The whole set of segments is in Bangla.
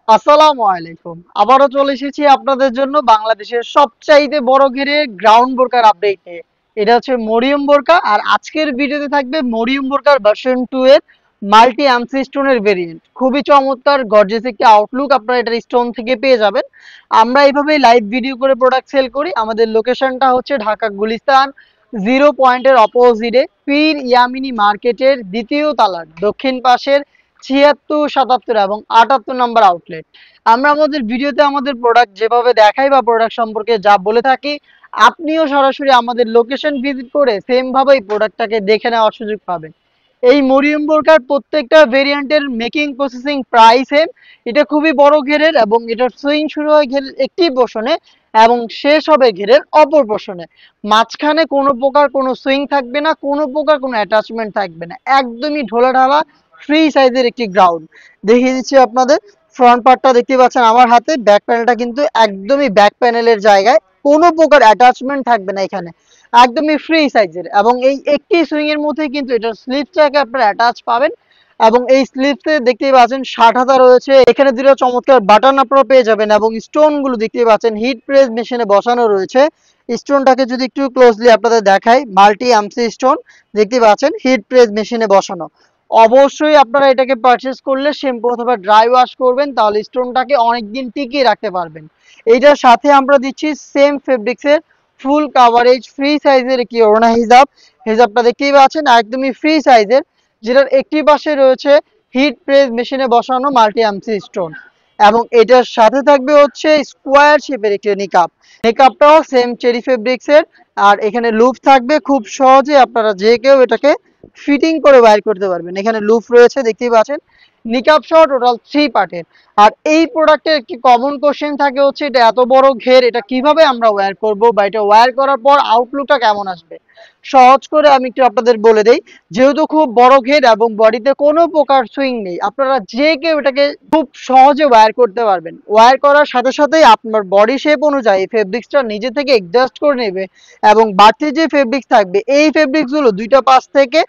আসসালামু আলাইকুম। আবারও চলে এসেছি আপনাদের জন্য বাংলাদেশের সবচাইতে বড় ঘেরের গ্রাউন্ড বোরকার আপডেট নিয়ে। এটা হচ্ছে মরিয়ম বোরকা, আর আজকের ভিডিওতে থাকবে মরিয়ম বোরকার ভার্সন 2 এর মাল্টি আনসি স্টোনের ভেরিয়েন্ট। খুবই চমৎকার গর্জিয়াস একটি আউটলুক আপনারা এটার স্টোন থেকে পেয়ে যাবেন। আমরা এইভাবেই লাইভ ভিডিও করে প্রোডাক্ট সেল করি। আমাদের লোকেশনটা হচ্ছে ঢাকা গুলিস্তান জিরো পয়েন্টের অপোজিটে পীর ইয়ামিনী মার্কেটের দ্বিতীয় তালার দক্ষিণ পাশের ৭৬, ৭৭ এবং ৭৮ নম্বর আউটলেট। আমরা আমাদের ভিডিওতে আমাদের প্রোডাক্ট যেভাবে দেখাই বা প্রোডাক্ট সম্পর্কে যা বলে থাকি, আপনিও সরাসরি আমাদের লোকেশন ভিজিট করে সেম ভাবেই প্রোডাক্টটাকে দেখে নেওয়ার সুযোগ পাবেন। এই মরিয়ম বোরকার প্রত্যেকটা ভেরিয়েন্টের মেকিং প্রসেসিং প্রায় সেম। এটা খুবই বড় ঘেরের এবং এটার সুইং শুরু হয় ঘেরের একটি পোর্শনে এবং শেষ হবে ঘেরের অপর পোর্শনে। মাঝখানে কোনো প্রকার কোনো সুইং থাকবে না, কোনো প্রকার কোনো অ্যাটাচমেন্ট থাকবে না, একদমই ঢোলাঢালা ফ্রি সাইজের একটি গ্রাউন্ড। দেখিয়ে দিচ্ছি আপনাদের। ফ্রন্ট পার্টটা দেখতে পাচ্ছেন আমার হাতে, ব্যাক প্যানেলটা কিন্তু একদমই ব্যাক প্যানেলের জায়গায়, কোনো প্রকার অ্যাটাচমেন্ট থাকবে না এখানে, একদমই ফ্রি সাইজের। এবং এই একটি সুইং এর মধ্যে কিন্তু এটার স্লিপসটাকে আপনারা অ্যাটাচ পাবেন এবং এই স্লিপসে দেখতেই পাচ্ছেন 60 রয়েছে। এখানে দুটো চমৎকার বাটন আপনারা পেয়ে যাবেন এবং স্টোন গুলো দেখতেই পাচ্ছেন হিট প্রেস মেশিনে বসানো রয়েছে। স্টোনটাকে যদি একটু ক্লোজলি আপনাদের দেখাই, মাল্টি আমসি স্টোন দেখতে পাচ্ছেন হিট প্রেস মেশিনে বসানো। অবশ্যই আপনারা এটাকে পারচেস করলে শ্যাম্পু অথবা ড্রাই ওয়াশ করবেন, তাহলে স্টোনটাকে অনেকদিন টিকিয়ে রাখতে পারবেন। এইটার সাথে আমরা দিচ্ছি সেম ফেব্রিক্সের ফুল কাভারেজ ফ্রি সাইজের একটি ওড়না হিজাব। হিজাবটা দেখতেই পাচ্ছেন একদমই ফ্রি সাইজের, যেটার একটি পাশে রয়েছে হিট প্রেস মেশিনে বসানো মাল্টি আমসি স্টোন এবং এটার সাথে থাকবে হচ্ছে স্কোয়ার শেপের একটি নিকাব। নিকাবটাও সেম চেরি ফেব্রিক্সের, আর এখানে লুপ থাকবে। খুব সহজে আপনারা যে কেউ এটাকে ফিটিং করে বাইর করতে পারবেন। এখানে লুপ রয়েছে দেখতেই পাচ্ছেন। নিকাব সহ টোটাল 3 পার্টের। আর এই প্রোডাক্টের একটি কমন কোশ্চেন থাকে হচ্ছে, এটা এত বড় ঘের এটা কিভাবে আমরা ওয়্যার করব বা এটা ওয়্যার করার পর আউটলুকটা কেমন আসবে। সহজ করে আমি একটু আপনাদের বলে দেই। যেহেতু খুব বড় ঘের এবং বডিতে কোনো প্রকার সুইং নেই, আপনারা যে কেউ এটাকে খুব সহজে ওয়্যার করতে পারবেন। ওয়্যার করার সাথে সাথেই আপনার বডি শেপ অনুযায়ী ফেব্রিক্সটা নিজে থেকে অ্যাডজাস্ট করে নেবে এবং বাড়তি যে ফেব্রিক্স থাকবে এই ফেব্রিক্সগুলো দুইটা পাশ থেকে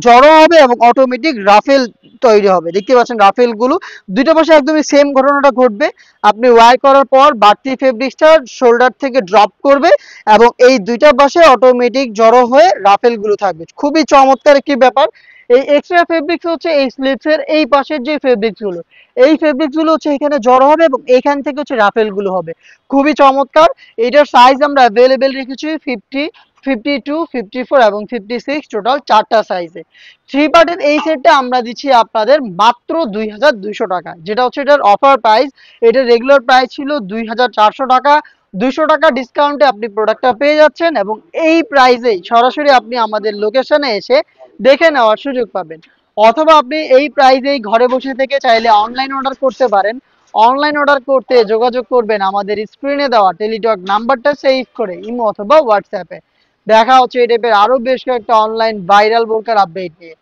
জড়ো হবে এবং অটোমেটিক রাফেল তৈরি হবে। দেখতে পাচ্ছেন রাফেল গুলো দুইটা পাশে একদমই সেম ঘটনাটা ঘটবে। আপনি ওয়্যার করার পর বাড়তি ফেব্রিক্সটা শোল্ডার থেকে ড্রপ করবে এবং এই দুইটা পাশে অটোমেটিক জড়ো হয়ে রাফেল গুলো থাকবে। খুবই চমৎকার একটি ব্যাপার। এই এক্সট্রা ফেব্রিক্স হচ্ছে এই স্লিপসের এই পাশের যে ফেব্রিক্স গুলো, এই ফেব্রিক্স গুলো হচ্ছে এখানে জড়ো হবে এবং এখান থেকে হচ্ছে রাফেল গুলো হবে। খুবই চমৎকার। এটার সাইজ আমরা অ্যাভেলেবেল রেখেছি 50, 52, 54 এবং 56, টোটাল 4টা সাইজে। 3 পার্টের এই সেটটা আমরা দিচ্ছি আপনাদের মাত্র 2200 টাকা, যেটা হচ্ছে এটার অফার প্রাইস। এটার রেগুলার প্রাইস ছিল 2400 টাকা। 200 টাকা ডিসকাউন্টে আপনি প্রোডাক্টটা পেয়ে যাচ্ছেন এবং এই প্রাইসেই সরাসরি আপনি আমাদের লোকেশনে এসে দেখে নেওয়ার সুযোগ পাবেন। অথবা আপনি এই প্রাইসেই ঘরে বসে থেকে চাইলে অনলাইন অর্ডার করতে পারেন। অনলাইন অর্ডার করতে যোগাযোগ করবেন আমাদের স্ক্রিনে দেওয়া টেলিটক নাম্বারটা সেভ করে ইমো অথবা হোয়াটসঅ্যাপে। দেখা হচ্ছে এই টাইপের আরো বেশ কয়েকটা অনলাইন ভাইরাল বোরকার আপডেট নিয়ে।